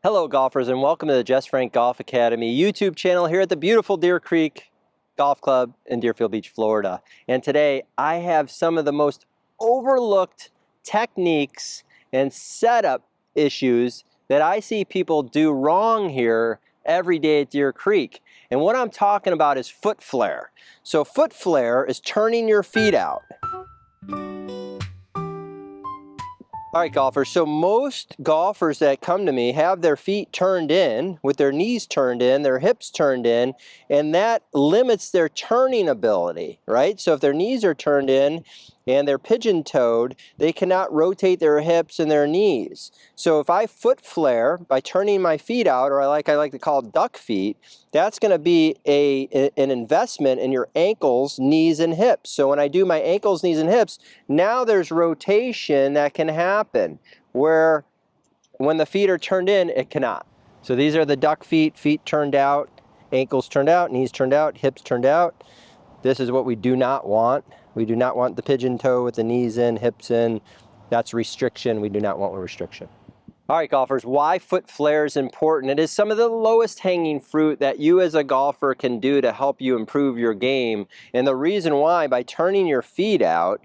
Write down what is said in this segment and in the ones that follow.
Hello golfers, and welcome to the Jess Frank Golf Academy YouTube channel here at the beautiful Deer Creek Golf Club in Deerfield Beach, Florida. And today I have some of the most overlooked techniques and setup issues that I see people do wrong here every day at Deer Creek. And what I'm talking about is foot flare. So foot flare is turning your feet out. All right, golfers, so most golfers that come to me have their feet turned in, with their knees turned in, their hips turned in, and that limits their turning ability, right? So if their knees are turned in and they're pigeon-toed, they cannot rotate their hips and their knees. So if I foot flare by turning my feet out, or I like to call duck feet, that's going to be an investment in your ankles, knees, and hips. So when I do my ankles, knees, and hips, now there's rotation that can happen, where when the feet are turned in, it cannot. So these are the duck feet, feet turned out, ankles turned out, knees turned out, hips turned out. This is what we do not want. We do not want the pigeon toe with the knees in, hips in. That's restriction. We do not want restriction. All right, golfers, why foot flare is important. It is some of the lowest hanging fruit that you as a golfer can do to help you improve your game. And the reason why, by turning your feet out,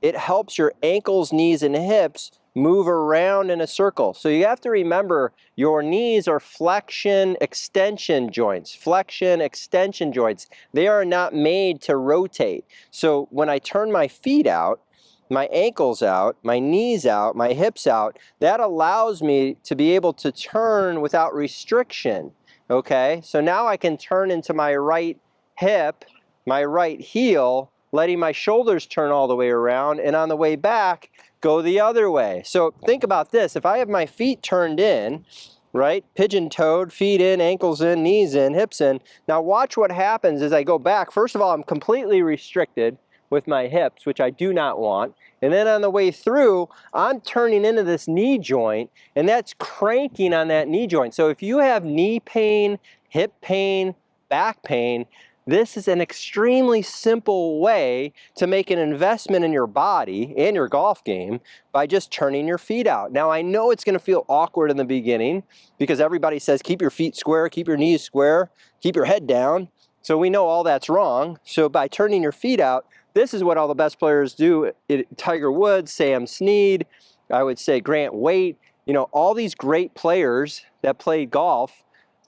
it helps your ankles, knees, and hips move around in a circle. So you have to remember your knees are flexion extension joints. Flexion extension joints. They are not made to rotate. So when I turn my feet out, my ankles out, my knees out, my hips out, that allows me to be able to turn without restriction. Okay, so now I can turn into my right hip, my right heel, letting my shoulders turn all the way around, and on the way back, go the other way. So think about this. If I have my feet turned in, right, pigeon-toed, feet in, ankles in, knees in, hips in, now watch what happens as I go back. First of all, I'm completely restricted with my hips, which I do not want. And then on the way through, I'm turning into this knee joint, and that's cranking on that knee joint. So if you have knee pain, hip pain, back pain, this is an extremely simple way to make an investment in your body and your golf game by just turning your feet out. Now, I know it's going to feel awkward in the beginning because everybody says keep your feet square, keep your knees square, keep your head down. So we know all that's wrong. So by turning your feet out, this is what all the best players do. Tiger Woods, Sam Snead, I would say Grant Waite, you know, all these great players that played golf,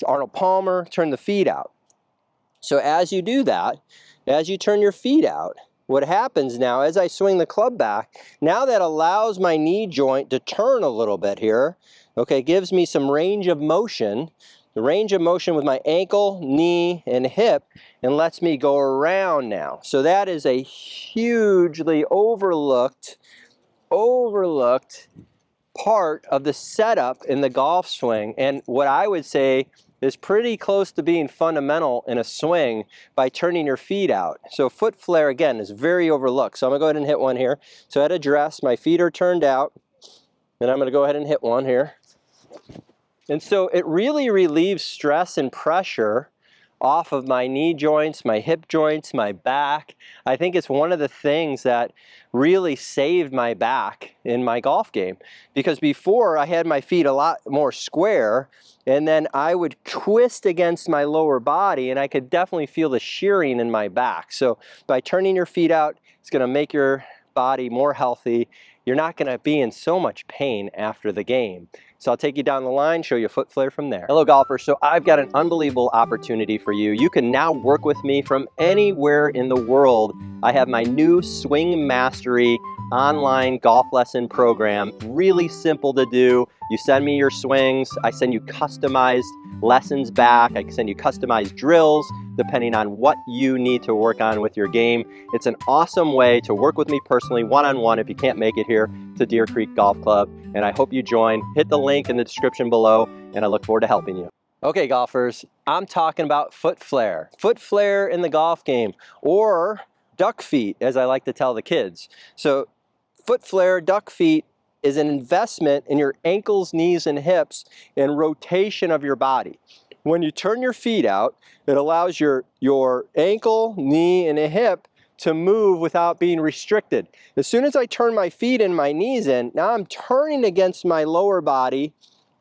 Arnold Palmer, turn the feet out. So as you do that, as you turn your feet out, what happens now, as I swing the club back, now that allows my knee joint to turn a little bit here, okay, gives me some range of motion, the range of motion with my ankle, knee, and hip, and lets me go around now. So that is a hugely overlooked part of the setup in the golf swing, and what I would say is pretty close to being fundamental in a swing by turning your feet out. So foot flare, again, is very overlooked. So I'm going to go ahead and hit one here. So at address, my feet are turned out, and I'm going to go ahead and hit one here. And so it really relieves stress and pressure off of my knee joints, my hip joints, my back. I think it's one of the things that really saved my back in my golf game, because before I had my feet a lot more square, and then I would twist against my lower body, and I could definitely feel the shearing in my back. So by turning your feet out, it's going to make your body more healthy. You're not going to be in so much pain after the game. So I'll take you down the line, show you foot flare from there. Hello golfers, so I've got an unbelievable opportunity for you. You can now work with me from anywhere in the world. I have my new Swing Mastery online golf lesson program. Really simple to do. You send me your swings, I send you customized lessons back, I can send you customized drills depending on what you need to work on with your game. It's an awesome way to work with me personally, one-on-one, if you can't make it here to Deer Creek Golf Club, and I hope you join. Hit the link in the description below, and I look forward to helping you. Okay, golfers, I'm talking about foot flare. Foot flare in the golf game, or duck feet, as I like to tell the kids. So foot flare, duck feet, is an investment in your ankles, knees, and hips and rotation of your body. When you turn your feet out, it allows your ankle, knee, and a hip to move without being restricted. As soon as I turn my feet and my knees in, now I'm turning against my lower body,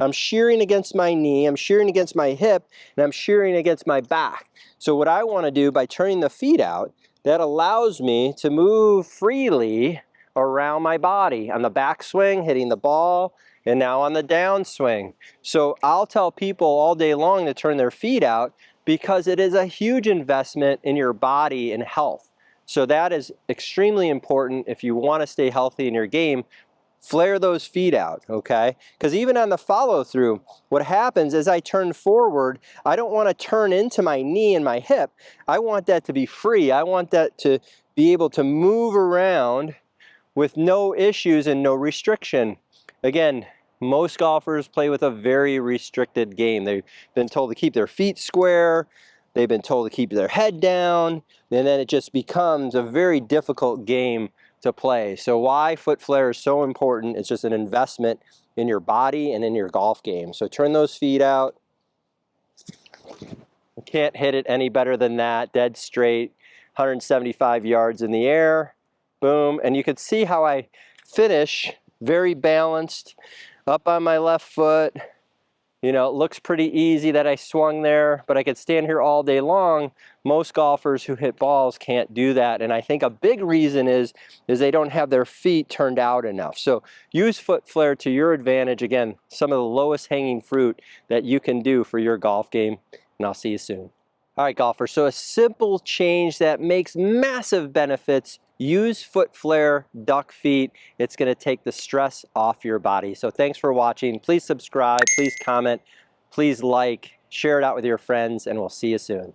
I'm shearing against my knee, I'm shearing against my hip, and I'm shearing against my back. So what I want to do by turning the feet out, that allows me to move freely around my body. On the backswing, hitting the ball, and now on the downswing. So I'll tell people all day long to turn their feet out because it is a huge investment in your body and health. So that is extremely important if you want to stay healthy in your game. Flare those feet out, okay? Because even on the follow through, what happens is I turn forward, I don't want to turn into my knee and my hip. I want that to be free. I want that to be able to move around with no issues and no restriction. Again, most golfers play with a very restricted game. They've been told to keep their feet square, they've been told to keep their head down, and then it just becomes a very difficult game to play. So why foot flare is so important, it's just an investment in your body and in your golf game. So turn those feet out. You can't hit it any better than that, dead straight, 175 yards in the air, boom. And you can see how I finish, very balanced, up on my left foot. You know, it looks pretty easy that I swung there, but I could stand here all day long. Most golfers who hit balls can't do that. And I think a big reason is they don't have their feet turned out enough. So use foot flare to your advantage. Again, some of the lowest hanging fruit that you can do for your golf game. And I'll see you soon. All right, golfers, so a simple change that makes massive benefits. Use foot flare, duck feet. It's going to take the stress off your body. So thanks for watching. Please subscribe, please comment, please like, share it out with your friends, and we'll see you soon.